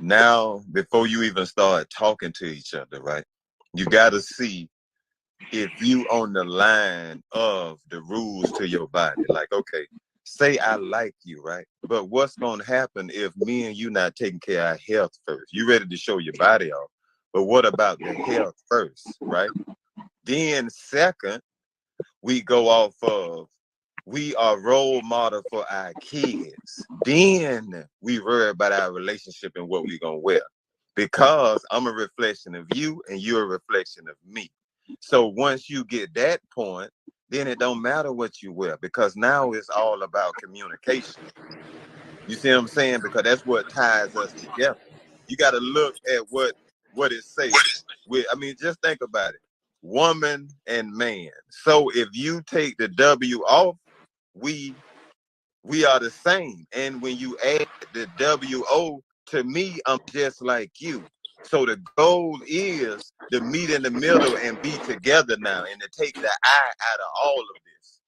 Now, before you even start talking to each other, right? You got to see if you on the line of the rules to your body. Like, okay, say I like you, right? But what's going to happen if me and you not taking care of our health first? You ready to show your body off, but what about the health first, right? Then second, we go off of we are role model for our kids. Then we worry about our relationship and what we gonna wear. Because I'm a reflection of you and you're a reflection of me. So once you get that point, then it don't matter what you wear because now it's all about communication. You see what I'm saying? Because that's what ties us together. You got to look at what it says. I mean, just think about it. Woman and man. So if you take the W off, we are the same. And when you add the WO to me, I'm just like you. So the goal is to meet in the middle and be together now and to take the I out of all of this.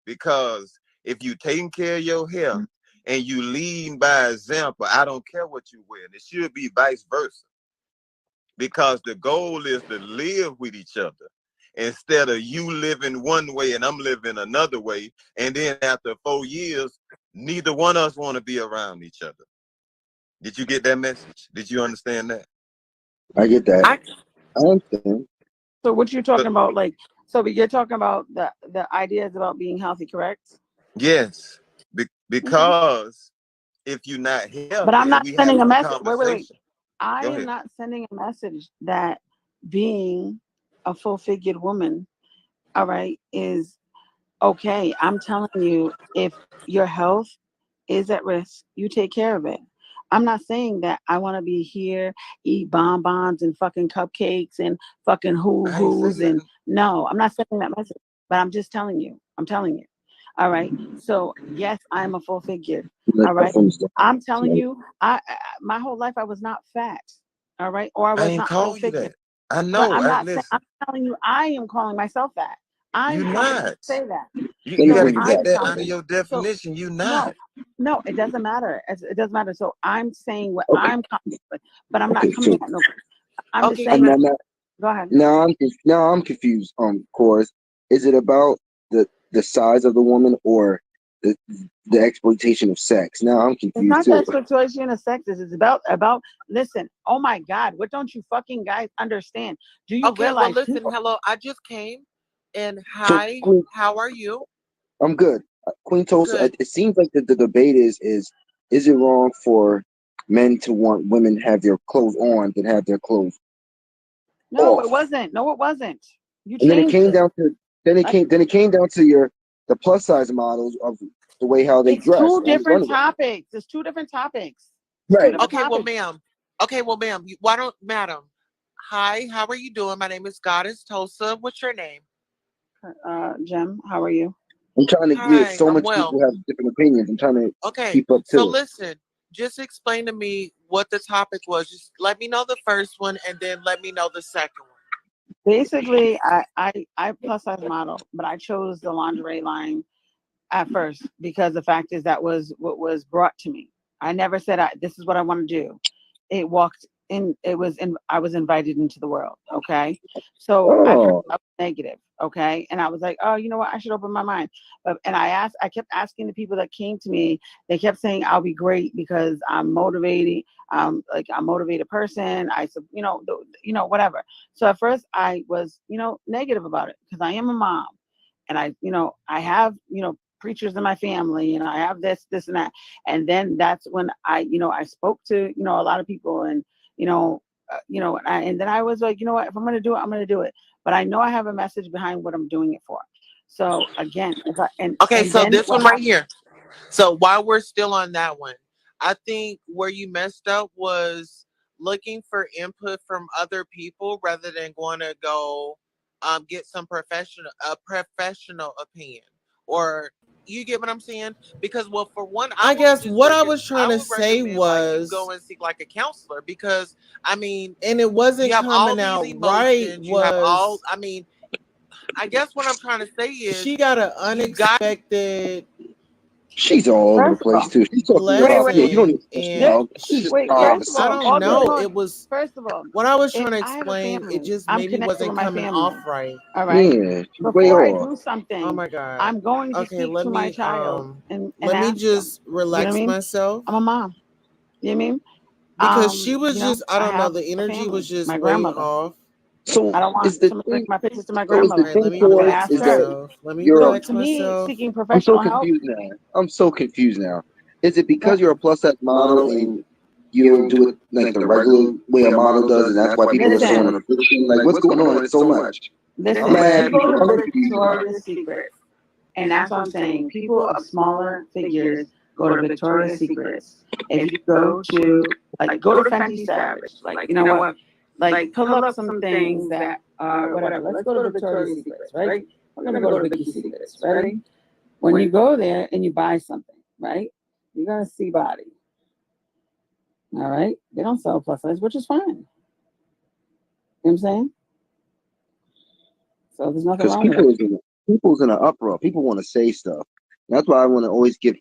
Because if you taking care of your health and you lead by example, I don't care what you wear. It should be vice versa. Because the goal is to live with each other instead of you living one way and I'm living another way. And then after 4 years, neither one of us want to be around each other. Did you get that message? Did you understand that? I get that. I understand. So what you're talking about, like, so you're talking about the ideas about being healthy, correct? Yes, because if you're not healthy, but I'm not we sending a having a message. Wait. conversation. I am not sending a message that being a full-figured woman, all right, is okay. I'm telling you, if your health is at risk, you take care of it. I'm not saying that I want to be here, eat bonbons and fucking cupcakes and fucking hoo-hoos and no, I'm not sending that message. But I'm just telling you. I'm telling you. All right. So yes, I'm a full figure. All right. I'm telling you, I my whole life I was not fat. All right, or I was not full figure. I know. But I'm not saying. I'm telling you, I am calling myself that. You're not. Say that. You got to get that out of your definition. You're not. No, it doesn't matter. It doesn't matter. So I'm saying what I'm coming with, but I'm not coming at no. I'm just saying. Go ahead. Now I'm confused. Chorus. Is it about the size of the woman or the exploitation of sex? Now I'm confused. It's not the exploitation of sex. It's about. Listen. Oh my God! What don't you fucking guys understand? Do you realize? Well, listen. Hello. I just came. And hi. So, how are you? I'm good. Queen Tulsa. It seems like the debate is it wrong for men to want women have their clothes on than have their clothes No, off? it wasn't. No, it wasn't. You and then it came it. down to then it came down to the plus size models of the way how they dress. Two different topics. There's two different topics. Right. Okay, well, ma'am. Why don't, madam? Hi, how are you doing? My name is Goddess Tulsa. What's your name? Jem, how are you? I'm trying to get so much people have different opinions. I'm trying to keep up too. So listen, just explain to me what the topic was. Just let me know the first one and then let me know the second one. Basically, I plus size model, but I chose the lingerie line at first because the fact is that was what was brought to me. I never said this is what I want to do. It walked in. I was invited into the world. Okay, so I was negative. Okay, and I was like, oh, you know what? I should open my mind. And I kept asking the people that came to me. They kept saying I'll be great because I'm motivating. I'm a motivated person. Whatever. So at first I was, negative about it because I am a mom, and I have, preachers in my family, and I have this and that. And then that's when I spoke to, a lot of people, and, and then I was like, you know what, if I'm going to do it, I'm going to do it. But I know I have a message behind what I'm doing it for. So again, so this one right here. So while we're still on that one, I think where you messed up was looking for input from other people rather than going to go get some professional opinion. Or you get what I'm saying? Because, well, for one, I guess what I was trying to say was go and seek like a counselor, because I mean, and it wasn't coming out right. You have all. I mean, I guess what I'm trying to say is she got an unexpected She's all over the First of place all, too. She's talking about wait, you don't Blessing even touch the and dog. This is wait. First of I all, don't all they're know. doing. It was First of all, what I was if trying to I have a explain. It family, just I'm maybe connected with wasn't my coming family. off right. All right. Yeah, she's way Before I off. do Oh something, my god. I'm going to Okay, speak to my child and let me ask them. just You know what I relax mean? myself I'm a mom. You know what I mean? because she was You know, just I I don't know, have the a energy was family, just my way grandmother. off. So I don't is want the someone to bring thing? my pictures to my So is the All grandmother. right, let thing me I'm going to for relax is ask her. that myself. Let me you're? So relax to me, myself. seeking I'm so professional help. confused now. I'm so confused now. Is it because What? you're a plus size model and you don't do it like the regular way a model does, and that's why people are so Listen, inefficient? Like, what's going on? It's so much. I'm listen. mad. You go I'm to confused now. Victoria's Secret, and that's what I'm saying. People of smaller figures go to Victoria's Secrets. If you go to go to Fenty Savage, you know what? Pull up some things that are whatever. Let's go to Victoria's Secrets, right? We're gonna go to Vicky's Secrets, ready? When you go there and you buy something, right? You're gonna see body. All right. They don't sell plus size, which is fine. You know what I'm saying? So there's nothing Because wrong with it. people's in an uproar. People want to say stuff. That's why I want to always give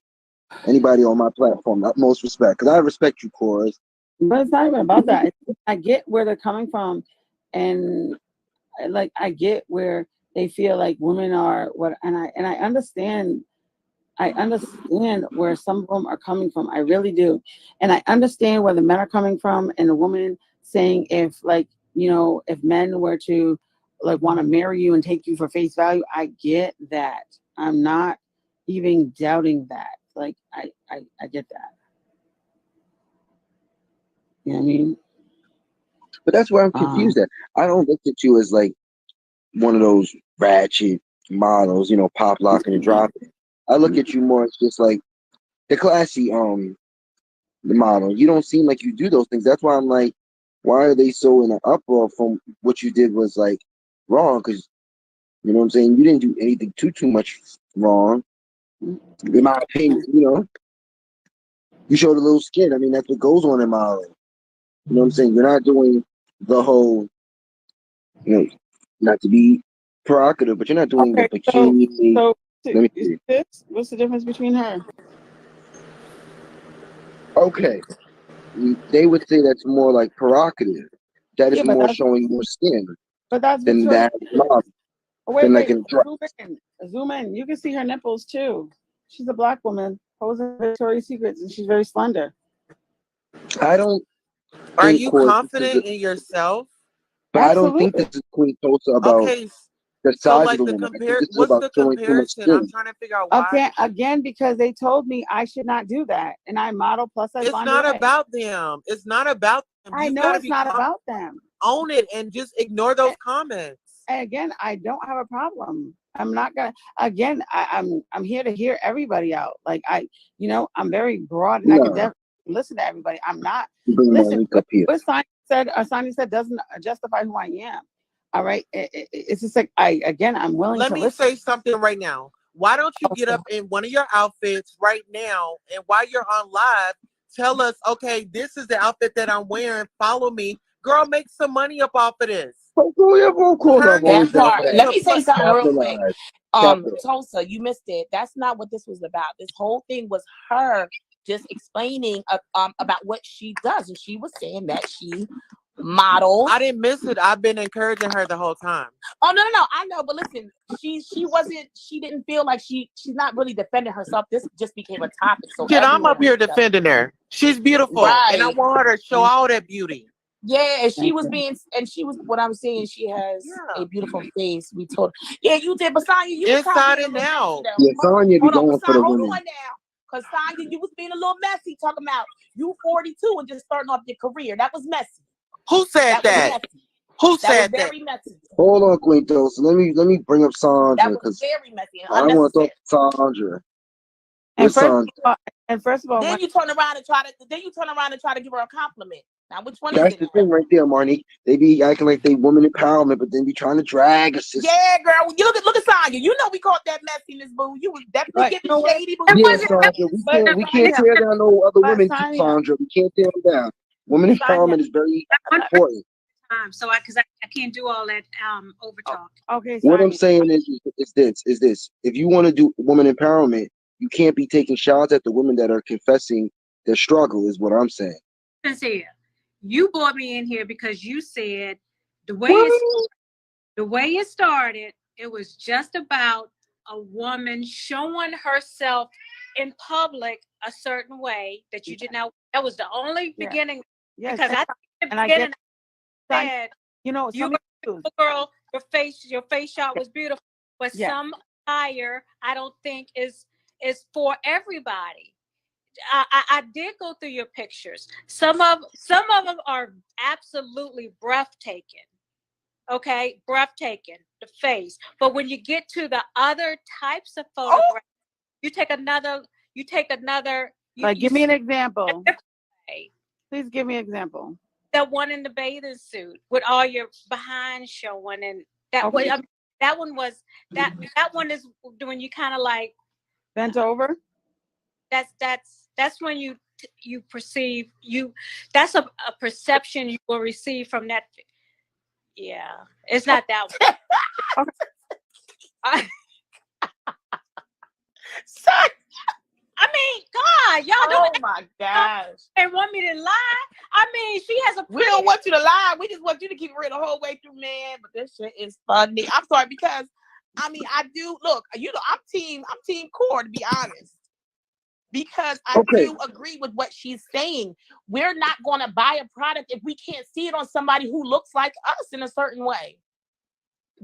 anybody on my platform the utmost respect. Because I respect you, Chorus. But it's not even about that. I get where they're coming from, and I get where they feel like women are what, and I understand. I understand where some of them are coming from. I really do, and I understand where the men are coming from, and the woman saying if men were to want to marry you and take you for face value, I get that. I'm not even doubting that. I get that. You know what I mean? But that's where I'm confused at. I don't look at you as like one of those ratchet models, pop locking and dropping. I look at you more as just like the classy the model. You don't seem like you do those things. That's why I'm like, why are they so in an uproar from what you did was like wrong? Because you know what I'm saying, you didn't do anything too much wrong, in my opinion. You showed a little skin. I mean, that's what goes on in modeling. You know what I'm saying? You're not doing the whole, you know, not to be provocative, but you're not doing the Okay, so bikini. so Let me is see. this what's the difference between her? Okay, they would say that's more like provocative. That is Yeah, but more that's showing more skin than Victoria's that Secret. model, Oh, wait, than like wait, in dress. zoom in, zoom in. You can see her nipples too. She's a black woman posing Victoria's Secrets, and she's very slender. I don't Are think, you Corey, this is, confident in yourself? but I don't think this Absolutely. is Queen Tulsa about Okay, the so size of like the the woman. I think compare, this is what's about the showing too much comparison? I'm skin. trying to figure out why. Again, because they told me I should not do that, and I model plus size It's not lingerie. about them. It's not about them. I You've know got to it's be not about them. own it and just ignore those comments. And again, I don't have a problem. I'm not gonna. Again, I'm here to hear everybody out. I'm very broad, and I could Nah, listen to everybody. I'm not. you bring my Listen, link up here. what Sonia said doesn't justify who I am. All right, it's just like I'm willing Let to me listen. say something right now. Why don't you get Okay. up in one of your outfits right now, and while you're on live, tell us, okay, this is the outfit that I'm wearing. Follow me. Girl, make some money up off of this. Of course, I'm Period. always That down part. for that. Let me say something real quick. Capitalize. Capitalize. Tulsa, you missed it. That's not what this was about. This whole thing was her just explaining about what she does, and she was saying that she models. I didn't miss it. I've been encouraging her the whole time. Oh no, I know, but listen, she didn't feel like she's not really defending herself. This just became a topic, so Shit, I'm everyone up here was defending her. She's beautiful, and I right. want her to show all that beauty. Yeah, and she Thank was you. what I'm saying, she has Yeah. a beautiful face. We told her. Yeah, you did, but Sonya, you was kind of Inside being a and little out. messy though. Yeah, Sonya be Hold on, going but for the Sonya, hold women. on now. Because Sonya, you was being a little messy talking about you 42 and just starting off your career. That was messy. Who said That was that? messy. Who That was said that? very messy. Hold on, Quinto. So let me bring up Sandra That was because very messy and I want to unnecessary. talk to Sandra. And Where's Sandra? first of all, Then you turn around and try to give her a compliment. Now, which one is That's it? the thing right there, Marnie. They be acting like they woman empowerment, but then be trying to drag a sister. Yeah, girl. You look at Sonya. You know we caught that messiness, boo. You was definitely Right. getting shady, boo. Yeah, Sandra. We can't tear down no other women, Sonya, Sandra. We can't tear them down. Women Sonya, empowerment is very important. So I can't do all that over talk. okay, What I'm Sonya. saying is this. If you want to do woman empowerment, you can't be taking shots at the women that are confessing their struggle. Is what I'm saying. Sincere, you brought me in here because you said the way it started, it was just about a woman showing herself in public a certain way that you did not. That was the only beginning. Yes, Because I think in the and I beginning get, said, you know, you some were a beautiful girl, your face shot was beautiful, but some attire I don't think is for everybody. I did go through your pictures. Some of them are absolutely breathtaking. Okay, breathtaking, the face. But when you get to the other types of photographs, you take another. like, give me an example. Way. Please give me an example. That one in the bathing suit with all your behind showing, and that way. I mean, that one was that one is when you kind of like bent over. That's when you perceive you. That's a perception you will receive from that. Yeah, it's not that one. Sorry. I mean, God, y'all don't. Oh my gosh! And want me to lie? I mean, she has a. We don't want you to lie. We just want you to keep it real the whole way through, man. But this shit is funny. I'm sorry because, I mean, I do look. You know, I'm team core, to be honest. Because I do agree with what she's saying. We're not going to buy a product if we can't see it on somebody who looks like us in a certain way.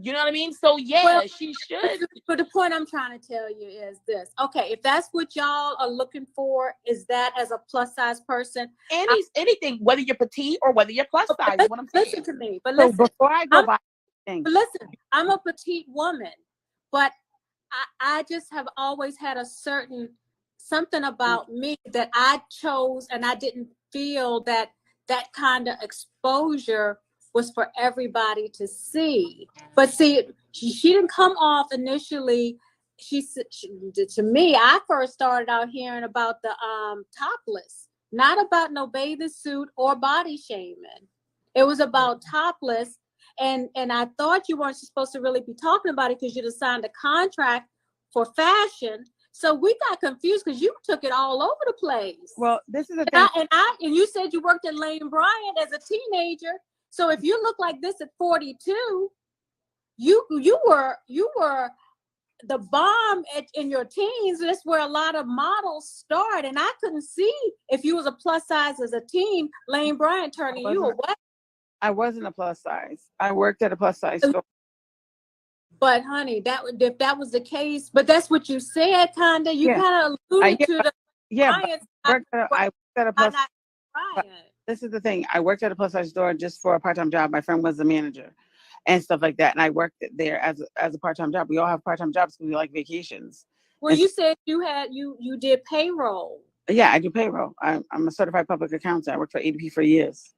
You know what I mean? So yeah, she should. But the point I'm trying to tell you is this. Okay, if that's what y'all are looking for, is that as a plus size person? Anything, whether you're petite or whether you're plus size, is what I'm saying. Listen to me. But listen, before I go by things. But listen, I'm a petite woman, but I just have always had a certain something about me that I chose, and I didn't feel that kind of exposure was for everybody to see. But see, she didn't come off initially. She to me, I first started out hearing about the topless, not about no bathing suit or body shaming. It was about topless, and I thought you weren't supposed to really be talking about it because you'd signed a contract for fashion. So we got confused because you took it all over the place. Well, this is the thing. And you said you worked at Lane Bryant as a teenager. So if you look like this at 42, you were the bomb in your teens. That's where a lot of models start. And I couldn't see if you was a plus size as a teen. Lane Bryant turning you away. I wasn't a plus size. I worked at a plus size store. But honey, if that was the case, but that's what you said, kinda. You kind of alluded to the I worked at a plus. This is the thing. I worked at a plus size store just for a part-time job. My friend was the manager, and stuff like that. And I worked there as a part-time job. We all have part-time jobs because we like vacations. Well, you said you did payroll. Yeah, I do payroll. I'm a certified public accountant. I worked for ADP for years.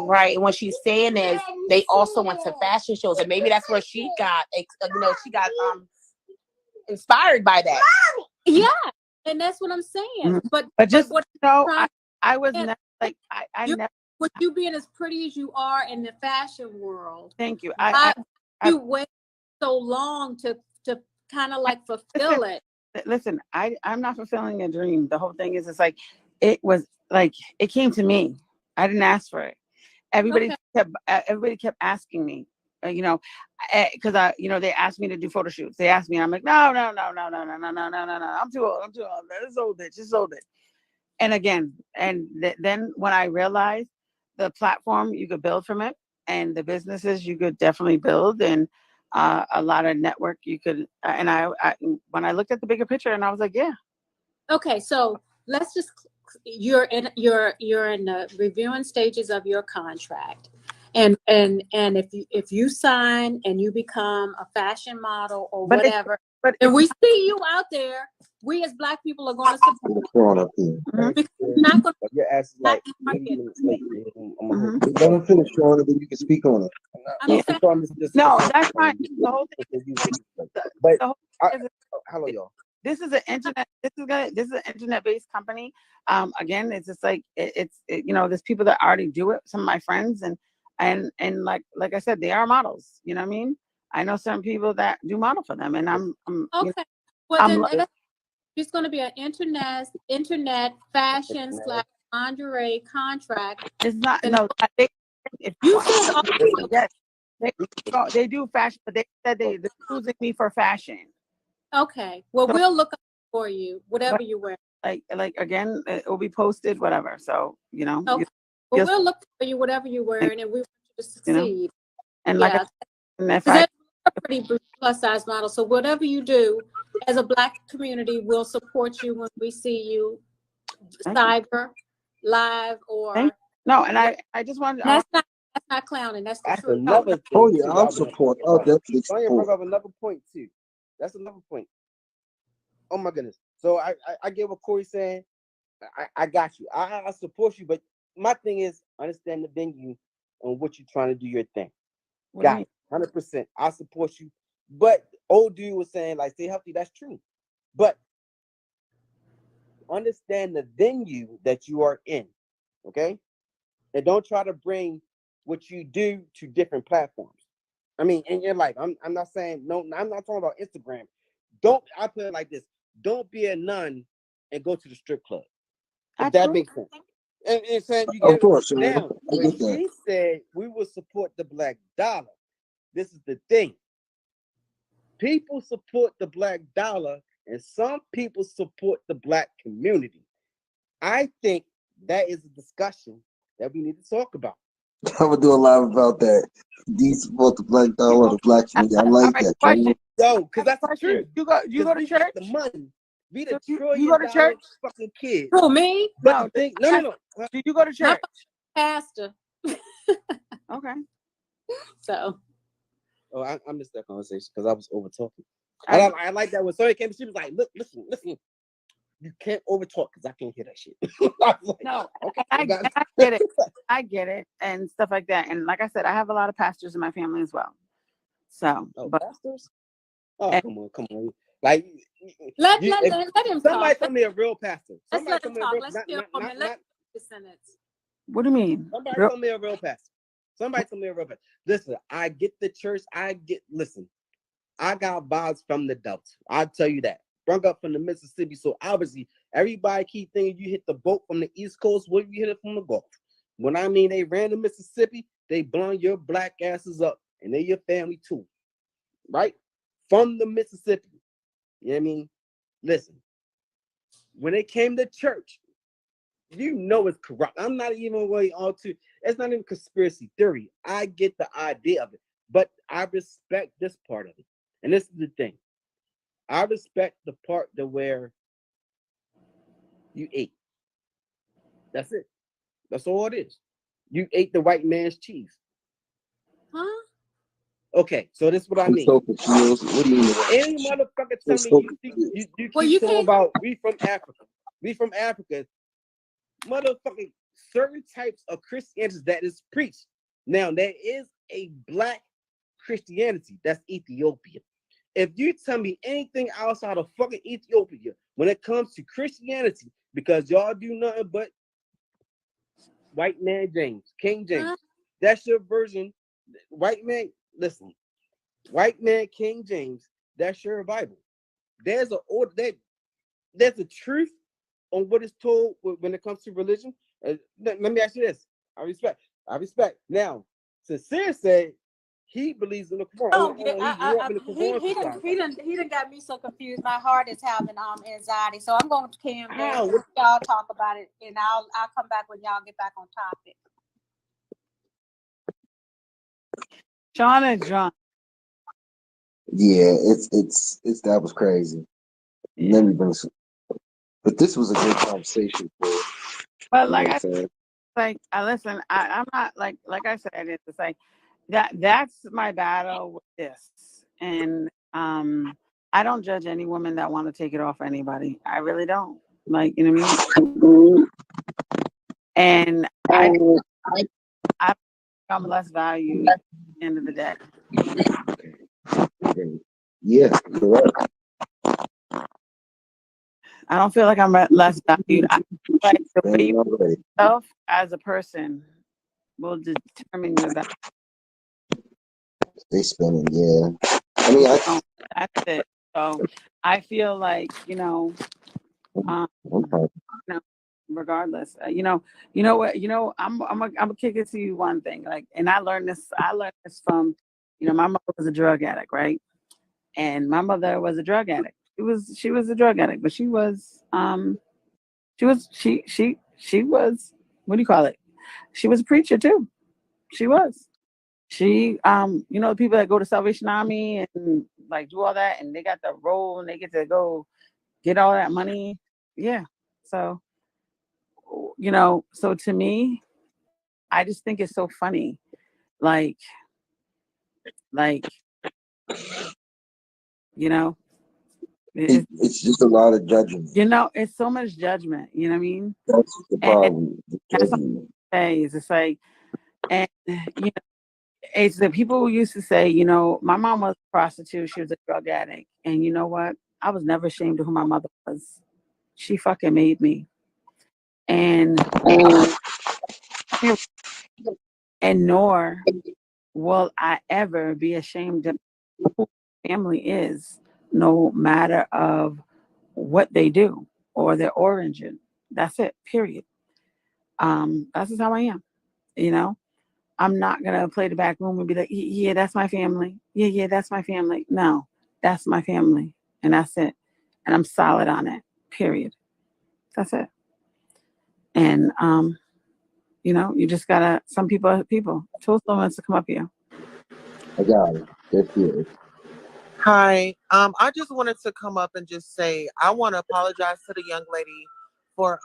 Right, and what she's saying is they also went to fashion shows, and maybe that's where she got, inspired by that. Yeah, and that's what I'm saying. Mm-hmm. But I was never like I never. With you being as pretty as you are in the fashion world. Thank you. You wait so long to kind of like fulfill it. Listen, I'm not fulfilling a dream. The whole thing is, it's like it was like it came to me. I didn't ask for it. Everybody kept asking me, because they asked me to do photo shoots. They asked me, and I'm like, no. I'm too old. It's old bitch. It's old bitch. And again, then when I realized the platform you could build from it, and the businesses you could definitely build, and a lot of network you could. And I when I looked at the bigger picture, and I was like, yeah. Okay, so let's just. You're in the reviewing stages of your contract, and if you sign and you become a fashion model or whatever, and we see you out there, we as Black people are going to support you. Because you're not going to. Your ass is like 8 minutes late. I'm gonna finish, Sean, and then you can speak on it. No, that's fine. The whole thing. But hello, y'all. This is an internet-based company. Again, it's just like there's people that already do it. Some of my friends and like I said, they are models. You know what I mean? I know some people that do model for them, and I'm okay. It's going to be an internet fashion / lingerie contract. It's not. And No, if you said yes, they do fashion, but they said they're using me for fashion. okay. Well, So, we'll look up for you, whatever you wear. Like again, it will be posted, whatever. So Okay. Well, we'll look for you, whatever you wear, and we want you to succeed. And yeah. And if a pretty plus size model. So whatever you do as a Black community, we'll support you when we see you cyber, live, or no. And I just wanted. That's not clowning. That's the truth. Another thing. Oh yeah, I'll support. I'll definitely Sonya brought support. up another point too. That's another point. Oh my goodness. So I get what Corey's saying. I got you. I support you, but my thing is understand the venue and what you're trying to do your thing. Got it. 100%. I support you. But old dude was saying, like, stay healthy. That's true. But understand the venue that you are in. Okay? And don't try to bring what you do to different platforms. I mean, in your life. I'm not saying no, I'm not talking about Instagram. I put it like this. Don't be a nun and go to the strip club. If that makes sense. And saying you get Of course, now, I when get that. she said we will support the Black dollar, this is the thing. People support the Black dollar, and some people support the Black community. I think that is a discussion that we need to talk about. I'm gonna do a live about that. These support the Black dollar, the Black community. I like that. Question. Yo, because that's the truth. You go to church? The money. Be the You $1 go to trillion church? fucking kid. Who, me? But the thing, no. Do you go to church? Pastor. Okay. So. Oh, I missed that conversation because I was over talking. I like that when Sonya came, she was like, "Look, listen. You can't over talk because I can't hear that shit." Like, no, okay, I get it. I get it and stuff like that. And like I said, I have a lot of pastors in my family as well. So, pastors? Oh, come on. Like, let him somebody talk. tell me a real pastor. Let's let him talk. Let's not, the sentence. What do you mean? Somebody tell me a real pastor. Listen, I get the church. Listen, I got vibes from the Delta. I'll tell you that. Brung up from the Mississippi. So obviously, everybody keep thinking you hit the boat from the East Coast. What you hit it from the Gulf? When I mean they ran to Mississippi, they blowing your Black asses up. And they your family too. Right? From the Mississippi. You know what I mean? Listen, when it came to church, you know it's corrupt. I'm not even really on to, it's not even conspiracy theory. I get the idea of it, but I respect this part of it. And this is the thing. I respect the part that where you ate. That's it. That's all it is. You ate the white man's cheese. Huh? Okay, so this is what I mean. So confused. What do you mean? Any motherfucker tell me you keep talking about we from Africa. We from Africa. Motherfucking certain types of Christianity that is preached. Now, there is a Black Christianity that's Ethiopia. If you tell me anything outside of fucking Ethiopia when it comes to Christianity, because y'all do nothing but white man James, King James, that's your version. White man, listen, white man King James, that's your Bible. There's a order, there's a truth on what is told when it comes to religion. Let me ask you this. I respect. Now, Sincere said he believes in the Quran. Oh, yeah, he done got me so confused. My heart is having anxiety. So I'm going to Cam there. Y'all talk about it, and I'll come back when y'all get back on topic. Sean and John. Yeah, it's that was crazy. Yeah. Let me bring some. But this was a good conversation for. But like I said, listen, I'm not like I said, it's like that's my battle with this, and I don't judge any woman that want to take it off anybody. I really don't. Like, you know what I mean? And I'm less valued at the end of the day. Yeah, correct. I don't feel like I'm less valued. I feel like the way you see yourself as a person will determine your value. They spinning, yeah. I mean, that's it. So I feel like, Okay. regardless, what, I'm gonna kick it to you one thing, like, and I learned this from, my mother was a drug addict, right? And my mother was a drug addict. She was a drug addict, but she was, what do you call it? She was a preacher too. She was. The people that go to Salvation Army and like do all that, and they got the role and they get to go get all that money. Yeah. So, so to me, I just think it's so funny. Like, like, you know, it, It's just a lot of judgment. it's so much judgment. You know what I mean? That's the And problem. The that's what judgment. I say is it's like, and it's the people who used to say, my mom was a prostitute, she was a drug addict, and you know what? I was never ashamed of who my mother was. She fucking made me, and and nor will I ever be ashamed of who my family is, no matter of what they do or their origin. That's it. Period. That's just how I am. You know, I'm not gonna play the back room and be like, yeah, that's my family. Yeah, that's my family. No, that's my family, and that's it. And I'm solid on it. Period. That's it. And you just gotta. Some people are people. Tulsa wants to come up here. I got it. That's it. Hi. I just wanted to come up and just say I want to apologize to the young lady for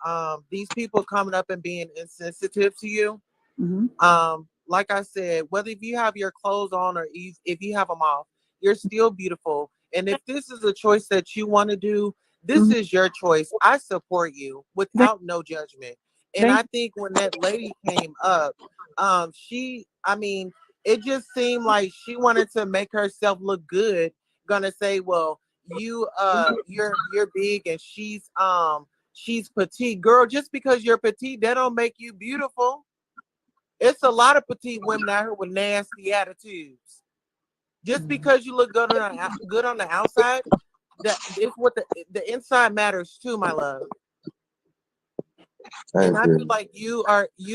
these people coming up and being insensitive to you. Mm-hmm. Like I said, whether if you have your clothes on or if you have them off, you're still beautiful. And if this is a choice that you want to do, this Mm-hmm. is your choice. I support you without no judgment. And Thank I think when that lady came up, I mean, it just seemed like she wanted to make herself look good. Gonna say, well, you're big and she's petite. Girl, just because you're petite, that don't make you beautiful. It's a lot of petite women out here with nasty attitudes. Just because you look good on the outside, that is what the inside matters too, my love. I And I feel agree. like you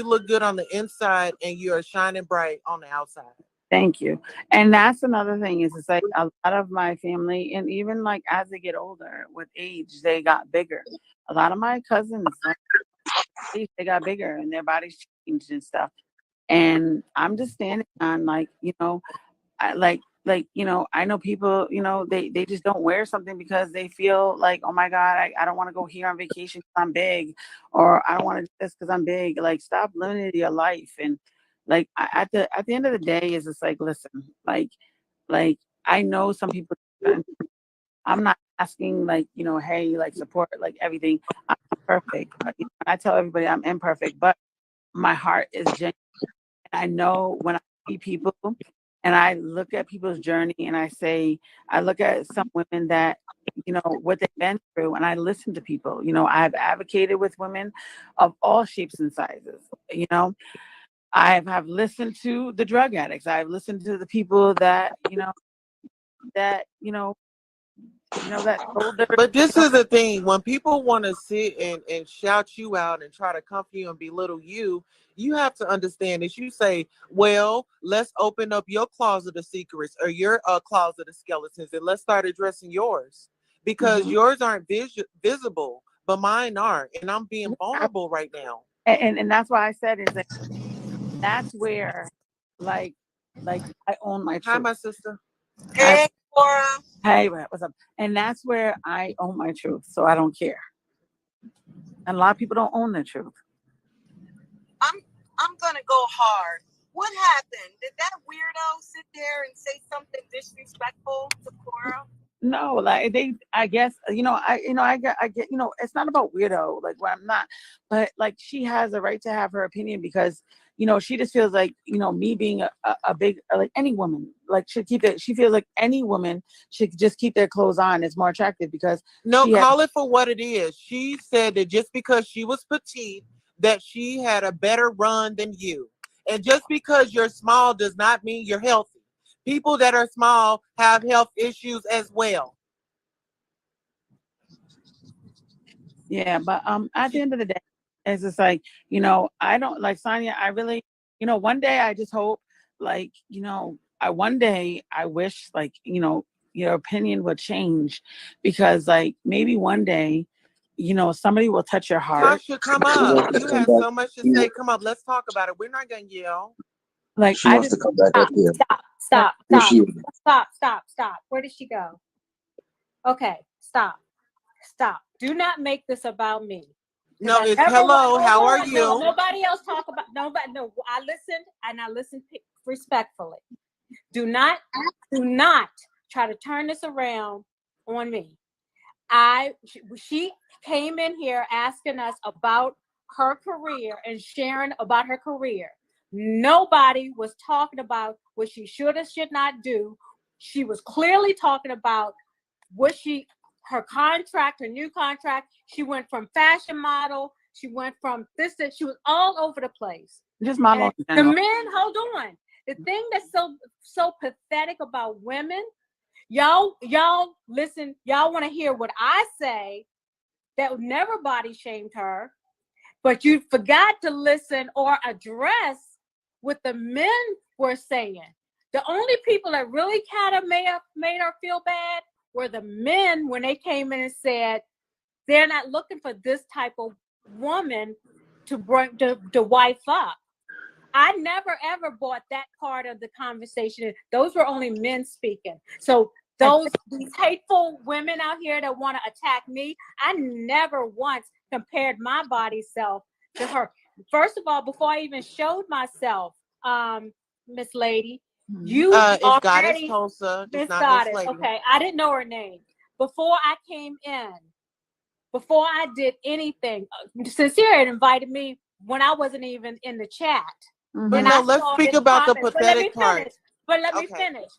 look good on the inside and you're shining bright on the outside. Thank you. And that's another thing is it's like a lot of my family, and even like as they get older with age, they got bigger. A lot of my cousins, like, they got bigger and their bodies changed and stuff. And I'm just standing on like, I I know people, they just don't wear something because they feel like, oh my God, I don't want to go here on vacation because I'm big, or I don't want to do this because I'm big. Like, stop limiting your life. And like at the end of the day, is it's like, listen, like I know some people. I'm not asking like, hey, like support like everything. I'm not perfect. I tell everybody I'm imperfect, but my heart is genuine. I know when I see people and I look at people's journey and I look at some women that, what they've been through, and I listen to people. I've advocated with women of all shapes and sizes. I have listened to the drug addicts. I've listened to the people that, that, that told their, But this is the thing. When people want to sit and shout you out and try to comfort you and belittle you, you have to understand that you say, well, let's open up your closet of secrets or your closet of skeletons and let's start addressing yours. Because yours aren't visible, but mine are. And I'm being vulnerable right now. and that's why I said is that that's where like I own my Hi, truth. my sister. I, Hey, Cora. hey, what's up? And that's where I own my truth. So I don't care. And a lot of people don't own their truth. I'm gonna go hard. What happened? Did that weirdo sit there and say something disrespectful to Cora? No, like I guess, I get, it's not about weirdo, like where I'm not, but like she has a right to have her opinion because, she just feels like, me being a big, like any woman, like should keep it, she feels like any woman should just keep their clothes on. It's more attractive because No, she has, call it for what it is. She said that just because she was petite, that she had a better run than you. And just because you're small does not mean you're healthy. People that are small have health issues as well. Yeah, but at the end of the day, it's just like, I don't like Sonia. I really, one day I just hope, like, I one day I wish, like, your opinion would change, because like maybe one day, somebody will touch your heart. Tasha, come She up. wants to You come have back. so much to Yeah. say. Come up. Let's talk about it. We're not gonna yell. Like She I wants just to come back up here. Stop. Here she is. Stop. Where did she go? Okay, stop. Do not make this about me. No, it's hello. How are you? Nobody else talk about nobody. No, I listened and I listened respectfully. Do not try to turn this around on me. She came in here asking us about her career and sharing about her career. Nobody was talking about what she should or should not do. She was clearly talking about her contract, her new contract. She went from fashion model. She went from this, that she was all over the place. just model. The men, hold on. The thing that's so pathetic about women, y'all listen, y'all want to hear what I say, that never body shamed her, but you forgot to listen or address what the men were saying. The only people that really kind of made her feel bad were the men when they came in and said they're not looking for this type of woman to bring to wife up. I never ever bought that part of the conversation. Those were only men speaking. So these hateful women out here that want to attack me, I never once compared my body self to her. First of all, before I even showed myself, Miss Lady, you it's already Goddess Tulsa. It's Miss not Goddess. Miss Lady. Okay, I didn't know her name before I came in. Before I did anything, Sincere had invited me when I wasn't even in the chat. But no, let's speak about the pathetic part. But let me finish.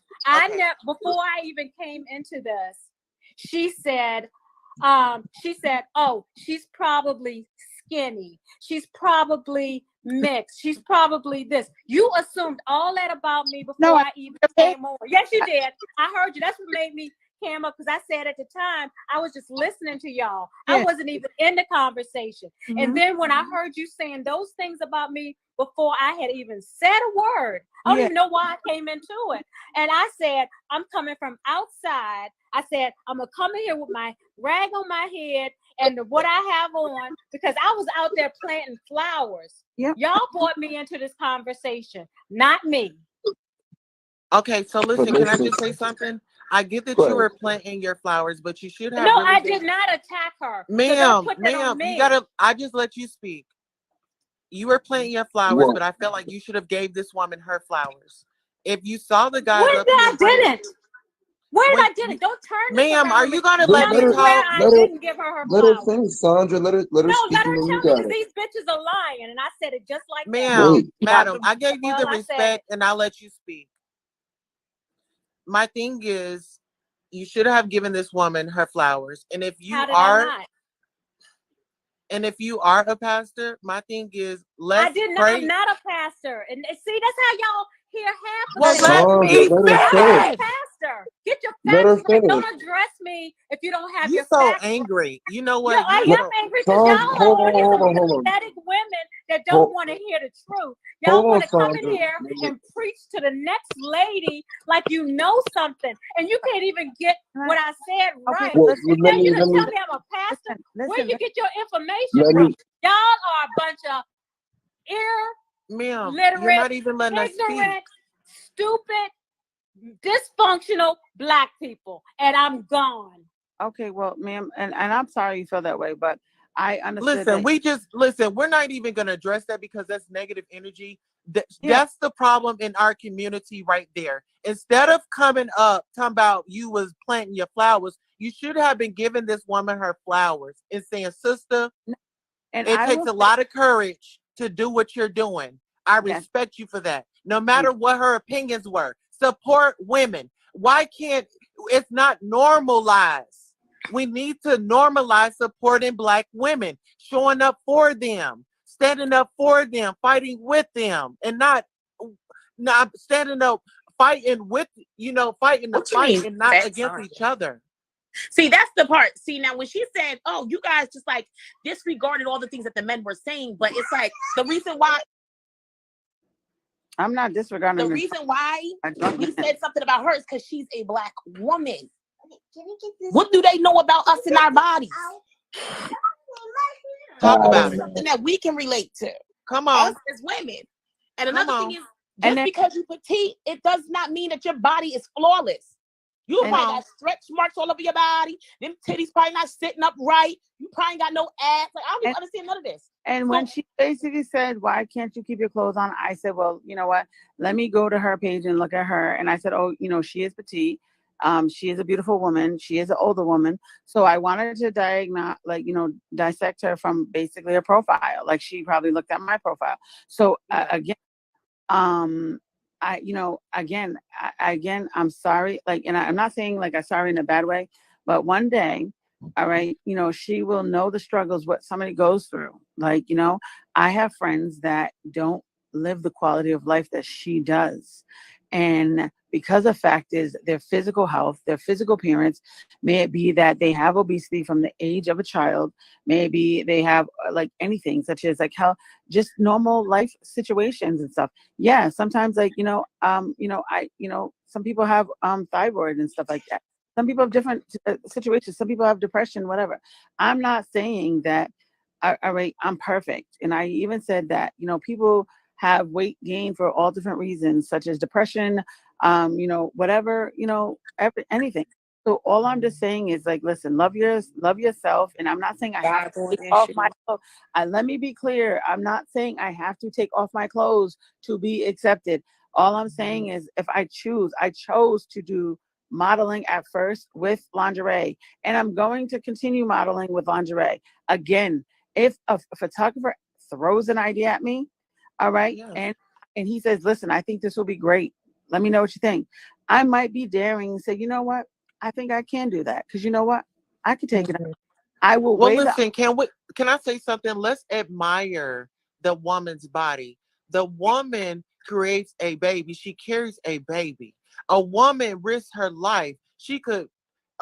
Before I even came into this, she said, oh, she's probably skinny. She's probably mixed. She's probably this. You assumed all that about me before I even came over. Yes, you did. I heard you. That's what made me came up, because I said at the time I was just listening to y'all. Yeah. I wasn't even in the conversation. Mm-hmm. And then when I heard you saying those things about me before I had even said a word, I don't even know why I came into it. And I said, I'm coming from outside. I said, I'm gonna come in here with my rag on my head and what I have on, because I was out there planting flowers. Yep. Y'all brought me into this conversation, not me. Okay, so listen, can I just say something? I get that you were planting your flowers, but you should have. No, I did not attack her. Ma'am, you gotta. I just let you speak. You were planting your flowers, but I felt like you should have gave this woman her flowers. If you saw the guy, I didn't. I didn't. Don't turn this around. Ma'am, are you gonna let me talk? I didn't give her let flowers. her finish, Sandra. Let her speak. Let her tell me, because these bitches are lying, and I said it just like that. Madam, I gave you the respect, and I'll let you speak. My thing is, you should have given this woman her flowers. And if you are a pastor, my thing is, let's pray. I'm not a pastor. And see, that's how y'all hear half of well, it. let me finish. Pastor. Get your facts right. Don't address me if you don't have your facts. You're so angry. You know what? No, I am angry because y'all are pathetic women that don't want to hear the truth. Y'all want to come in here and preach to the next lady like you know something, and you can't even get what I said right. And then you tell me I'm a pastor. Where you get your information from? Y'all are a bunch of illiterate, you're not even letting ignorant, stupid, dysfunctional Black people, and I'm gone. Okay, well, ma'am, and I'm sorry you feel that way, but I understand. Listen, we're not even going to address that because that's negative energy. That's the problem in our community right there. Instead of coming up talking about you was planting your flowers, you should have been giving this woman her flowers and saying, sister, it takes a lot of courage to do what you're doing. I respect you for that. No matter what her opinions were, support women. Why can't it's not normalized? We need to normalize supporting Black women, showing up for them, standing up for them, fighting with them, and not standing up, fighting with, fighting the fight and not against each other. See, that's the part. See, now when she said, "Oh, you guys just like disregarded all the things that the men were saying," but it's like the reason why. I'm not disregarding the reason why we said something about her is because she's a black woman. What do they know about us in our bodies? Talk about it. Something that we can relate to. Come on. Us as women. And another thing is, just because you're petite, it does not mean that your body is flawless. You probably got stretch marks all over your body. Them titties probably not sitting up right. You probably got no abs. Like, I don't even understand none of this. And when she basically said, "Why can't you keep your clothes on?" I said, "Well, you know what? Let me go to her page and look at her." And I said, "Oh, you know, she is petite. She is a beautiful woman. She is an older woman. So I wanted to dissect her from basically her profile. Like she probably looked at my profile. So again, I'm sorry. Like, and I'm not saying like I'm sorry in a bad way, but one day, all right, you know, she will know the struggles, what somebody goes through. Like, you know, I have friends that don't live the quality of life that she does. And because the fact is their physical health, their physical appearance, may it be that they have obesity from the age of a child, maybe they have like anything such as like how just normal life situations and stuff. Yeah, sometimes like, some people have thyroid and stuff like that. Some people have different situations. Some people have depression, whatever. I'm not saying that, all right, I'm perfect. And I even said that, you know, people have weight gain for all different reasons, such as depression, whatever, anything. So all I'm just saying is like, listen, love yourself. And I'm not saying I have to take off my clothes. Let me be clear. I'm not saying I have to take off my clothes to be accepted. All I'm saying is if I chose to do modeling at first with lingerie, and I'm going to continue modeling with lingerie. Again, if a photographer throws an idea at me, all right, and he says, listen, I think this will be great. Let me know what you think. I might be daring and say, you know what? I think I can do that. Because you know what? I can take it out. I will listen, can I say something? Let's admire the woman's body. The woman creates a baby. She carries a baby. A woman risks her life. She could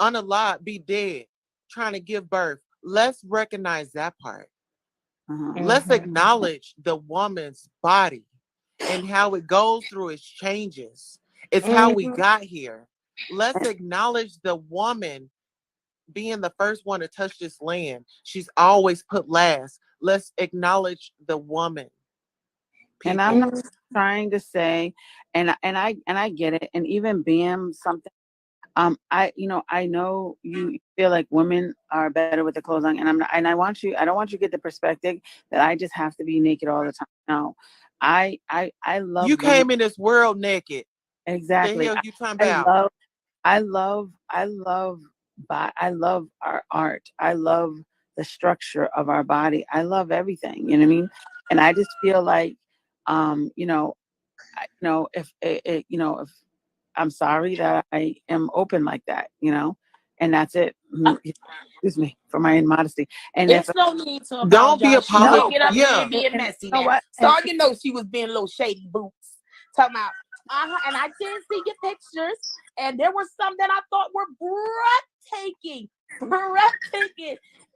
unalive, be dead, trying to give birth. Let's recognize that part. Let's acknowledge the woman's body and how it goes through its changes. It's how we got here. Let's acknowledge the woman being the first one to touch this land. She's always put last. Let's acknowledge the woman. People. And I'm not trying to say, and I get it. And even being something, I know you feel like women are better with the clothes on, and I don't want you to get the perspective that I just have to be naked all the time. No, I love you came in this world naked. Exactly. The hell you talking about? I love our art. I love the structure of our body. I love everything. You know what I mean? And I just feel like, if I'm sorry that I am open like that, and that's it. Excuse me for my immodesty. And there's no need to apologize. Don't be apologizing. Get up there and being messy. You know what? Star, she was being a little shady boots. Talking about, and I did see your pictures, and there were some that I thought were breathtaking.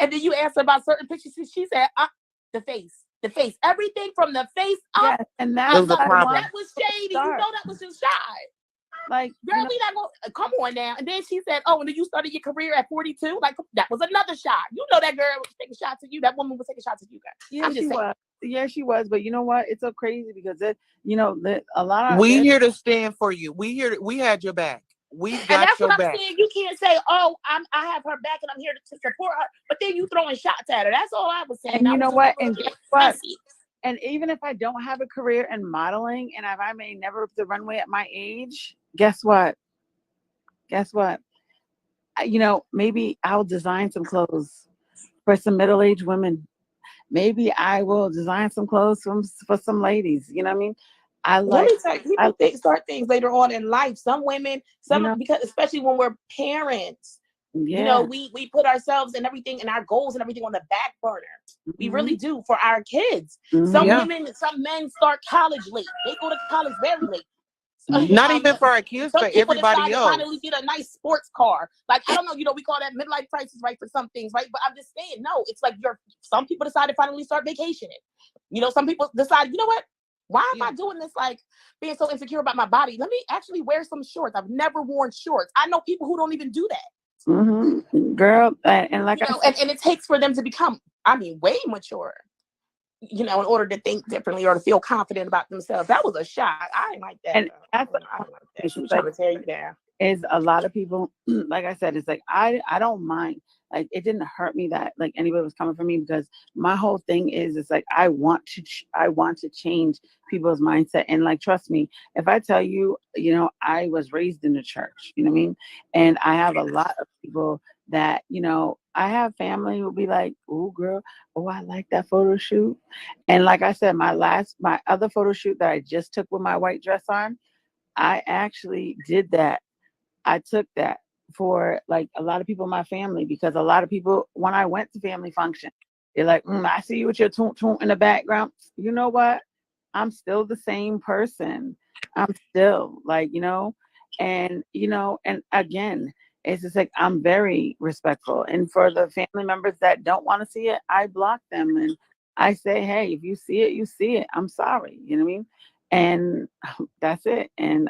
And then you asked her about certain pictures, and she said, the face, everything from the face up. Yes, and that was the problem. That was shady. You know that was just shy. Like, girl, we not gonna come on now. And then she said, "Oh, and then you started your career at 42." Like that was another shot. You know that girl was taking shots at you. That woman was taking shots at you, guys. Yeah, she was. Yeah, she was. But you know what? It's so crazy because a lot of we here to stand for you. We had your back. We got your back. And that's what I'm saying. You can't say, "Oh, I have her back and I'm here to support her," but then you throwing shots at her. That's all I was saying. And you know what? And guess what? And even if I don't have a career in modeling, and if I may never the runway at my age, guess what? Maybe I'll design some clothes for some middle-aged women. Maybe I will design some clothes for some ladies. You know what I mean? Let me tell you, people start things later on in life. Some women, because especially when we're parents, we put ourselves and everything and our goals and everything on the back burner. We really do for our kids. Some women, some men start college late. They go to college very late. Not even for our kids, some but people everybody decide to else. finally get a nice sports car. Like, I don't know, we call that midlife crisis, right, for some things, right? But I'm just saying, no, it's like some people decide to finally start vacationing. Some people decide, you know what? Why am I doing this? Like, being so insecure about my body. Let me actually wear some shorts. I've never worn shorts. I know people who don't even do that. Mm-hmm. Girl, and like I said, and it takes for them to become, way mature, in order to think differently or to feel confident about themselves. That was a shock. I ain't like that. and that's I don't like that. it's She was like trying to tear you down. is a lot of people like I said, it's like I don't mind. Like, it didn't hurt me that like anybody was coming for me, because my whole thing is it's like I want to change people's mindset. And like, trust me, if I tell you, I was raised in the church, you know what I mean? And I have a lot of people that, I have family who will be like, "Oh girl, oh, I like that photo shoot." And like I said, my other photo shoot that I just took with my white dress on, I actually did that. I took that for like a lot of people in my family, because a lot of people, when I went to family function, they're like, "I see you with your toot toot in the background." You know what? I'm still the same person. I'm still like, and again, it's just like I'm very respectful. And for the family members that don't want to see it, I block them and I say, "Hey, if you see it, you see it. I'm sorry." You know what I mean? And that's it. And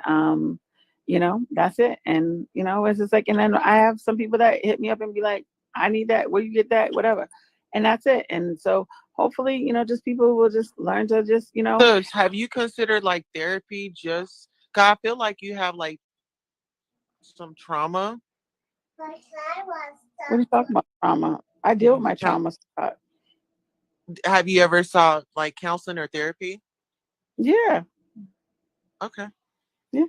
that's it. And it's just like, and then I have some people that hit me up and be like, "I need that. Where you get that? Whatever." And that's it. And so hopefully, just people will just learn to just, So, have you considered like therapy? Just cause I feel like you have like some trauma. what are you talking about? Trauma. I deal with my Have, trauma. have you ever saw like counseling or therapy? Yeah. Okay, Yeah.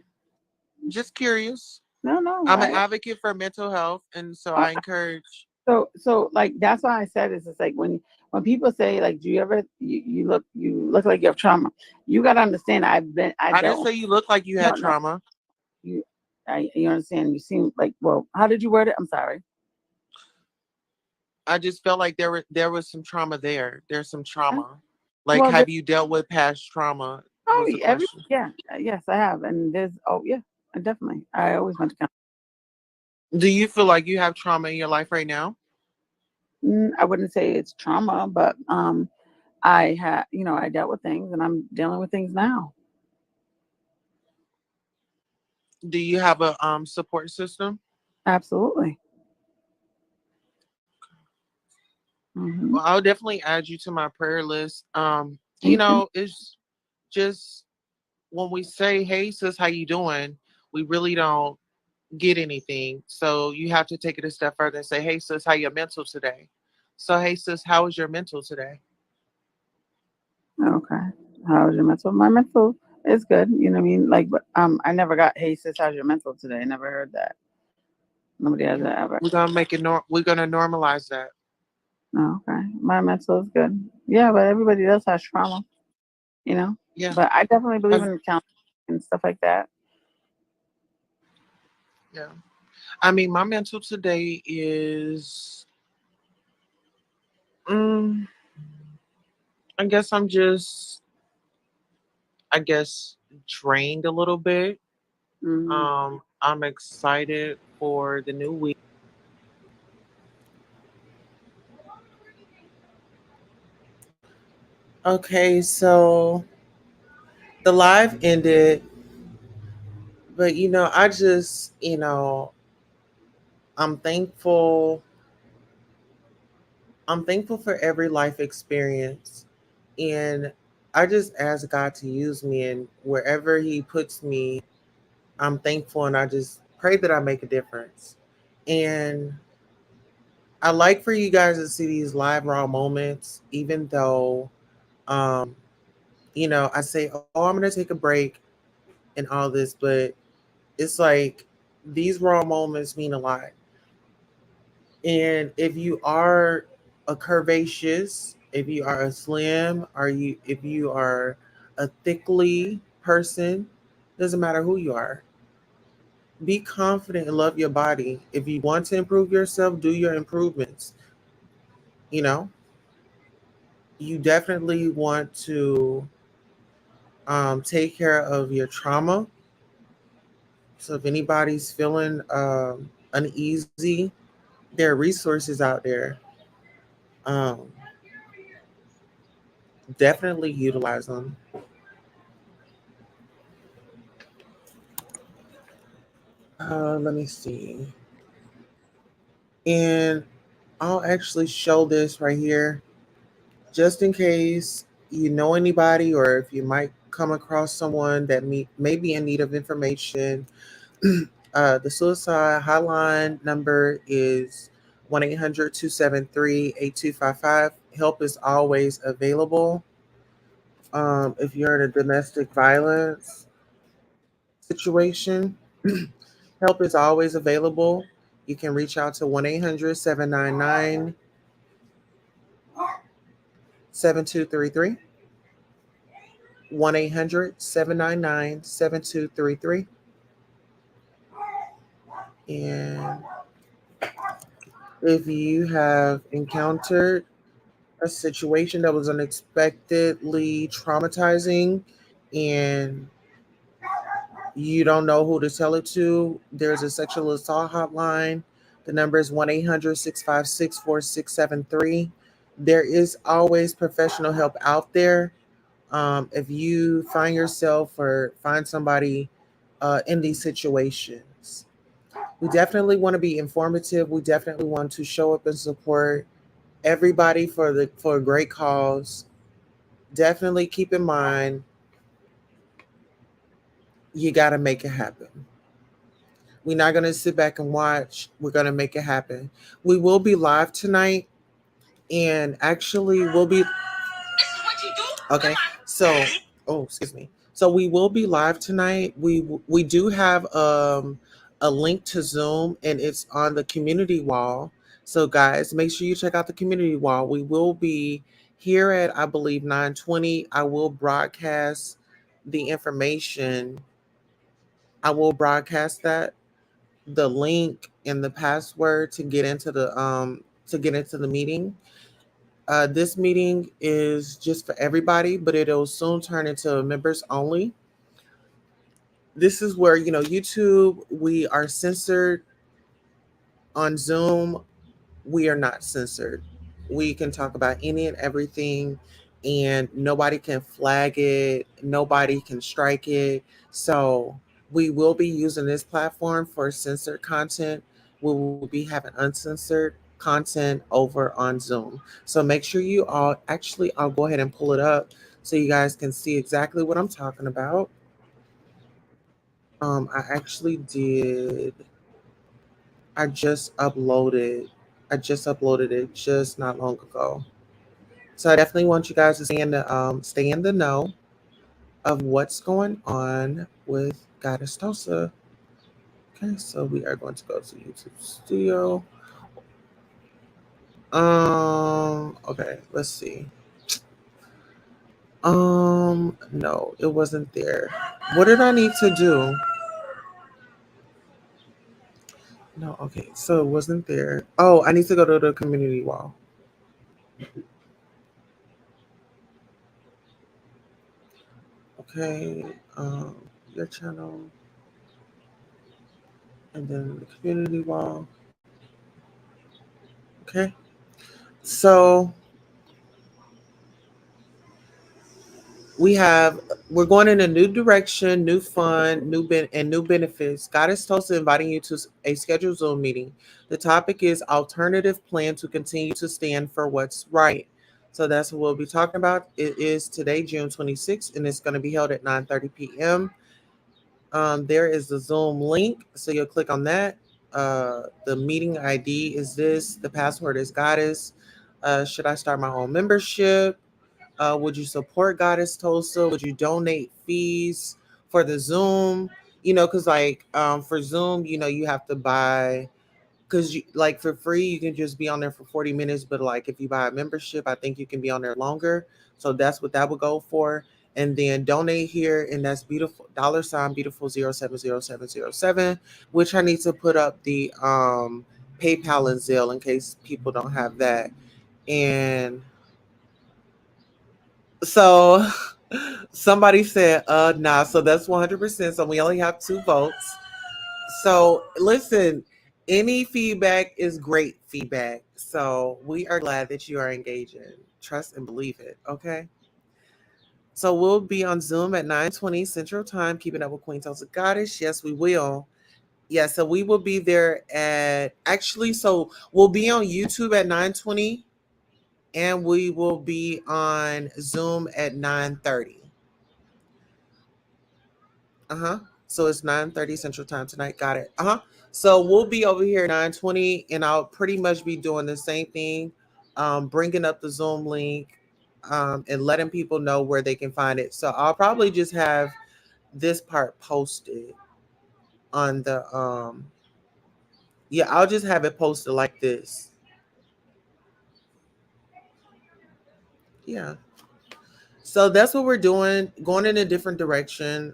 just curious. No. I'm an advocate for mental health, and so I encourage. So like that's why I said is it's like when people say like, "Do you ever you look like you have trauma?" You got to understand. I I didn't don't say you look like you had no. trauma. You understand? You seem like, well, how did you word it? I'm sorry. I just felt like there was some trauma there. There's some trauma. Like, Well, have you dealt with past trauma? Was the question. yes, I have, and yeah, definitely. I always went to count. Do you feel like you have trauma in your life right now? I wouldn't say it's trauma, but I had, I dealt with things, and I'm dealing with things now. Do you have a support system? Absolutely. Hmm. Well, I'll definitely add you to my prayer list. Thank you. It's just when we say, "Hey sis, how you doing?" we really don't get anything. So you have to take it a step further and say, "Hey sis, how your mental today?" So, "Hey sis, how is your mental today?" Okay. How's your mental? My mental is good. You know what I mean? Like, but I never got, "Hey sis, how's your mental today?" I never heard that. Nobody has Yeah. that ever. We're gonna normalize that. Oh, okay. My mental is good. Yeah, but everybody else has trauma, you know. Yeah. But I definitely believe Have- in counseling and stuff like that. yeah. I mean, my mental today is mm, I guess I'm just I guess drained a little bit. Mm-hmm. I'm excited for the new week. Okay, so the live ended, but I just, I'm thankful. I'm thankful for every life experience. And I just ask God to use me, and wherever He puts me, I'm thankful, and I just pray that I make a difference. And I like for you guys to see these live raw moments, even though I say, "Oh, I'm gonna take a break and all this," but it's like these raw moments mean a lot. And if you are a curvaceous, if you are a slim, if you are a thickly person, doesn't matter who you are. Be confident and love your body. If you want to improve yourself, do your improvements. You know, you definitely want to take care of your trauma. So if anybody's feeling uneasy, there are resources out there. Um, Definitely utilize them. Let me see. And I'll actually show this right here just in case you know anybody or if you might come across someone that may be in need of information. The suicide hotline number is 1-800-273-8255. Help is always available. If you're in a domestic violence situation, help is always available. You can reach out to 1-800-799-7233. 1-800-799-7233. And if you have encountered a situation that was unexpectedly traumatizing and you don't know who to tell it to, there's a sexual assault hotline. The number is 1-800-656-4673. There is always professional help out there. If you find yourself or find somebody in these situations, we definitely want to be informative. We definitely want to show up and support everybody for a great cause. Definitely keep in mind you got to make it happen. We're not going to sit back and watch. We're going to make it happen. We will be live tonight, and actually we'll be okay. So, oh, excuse me. So we will be live tonight. We do have a link to Zoom, and it's on the community wall. So guys, make sure you check out the community wall. We will be here at, I believe, 9:20. I will broadcast the information. I will broadcast that the link and the password to get into the meeting. This meeting is just for everybody, but it'll soon turn into members only. This is where, YouTube, we are censored. On Zoom, we are not censored. We can talk about any and everything, and nobody can flag it, nobody can strike it. So we will be using this platform for censored content. We will be having uncensored content over on Zoom. So make sure you all actually, I'll go ahead and pull it up so you guys can see exactly what I'm talking about. I actually did. I just uploaded. I just uploaded it just not long ago. So I definitely want you guys to stay in the know of what's going on with Goddess Tosa. Okay, so we are going to go to YouTube Studio. Okay, let's see. No, it wasn't there. What did I need to do? No, okay, so it wasn't there. Oh, I need to go to the community wall. Okay, your channel, and then the community wall. Okay, so we're going in a new direction, new fun, new benefits. Goddess Toast inviting you to a scheduled Zoom meeting. The topic is alternative plan to continue to stand for what's right. So that's what we'll be talking about. It is today, June 26th, and it's going to be held at 9:30 p.m. There is the Zoom link, so you'll click on that. The meeting ID is this. The password is Goddess. Should I start my own membership? Would you support Goddess Tosa? Would you donate fees for the Zoom? Because for Zoom, you have to buy because like for free you can just be on there for 40 minutes, but like if you buy a membership, I think you can be on there longer. So that's what that would go for. And then donate here, and that's beautiful $ beautiful 070707, which I need to put up the PayPal and Zelle in case people don't have that. And so somebody said, nah, so that's 100%. So we only have 2 votes. So listen, any feedback is great feedback. So we are glad that you are engaging. Trust and believe it. Okay. So we'll be on Zoom at 9:20 Central Time, keeping up with Queen Tulsa Goddess. Yes, we will. Yeah, so we will be there at actually, so we'll be on YouTube at 9:20 and we will be on Zoom at 9:30. Uh-huh. So it's 9:30 Central Time tonight. Got it. Uh-huh. So we'll be over here at 9:20 and I'll pretty much be doing the same thing, bringing up the Zoom link, and letting people know where they can find it. So I'll probably just have this part posted on the yeah, I'll just have it posted like this. Yeah. So that's what we're doing, going in a different direction.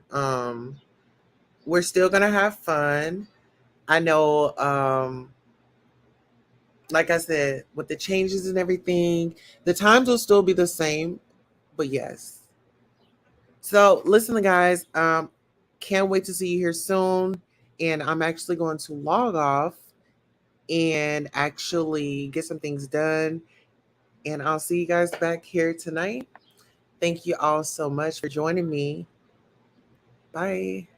We're still gonna have fun. I know, like I said, with the changes and everything, the times will still be the same, but yes. So listen, guys, can't wait to see you here soon. And I'm actually going to log off and actually get some things done. And I'll see you guys back here tonight. Thank you all so much for joining me. Bye.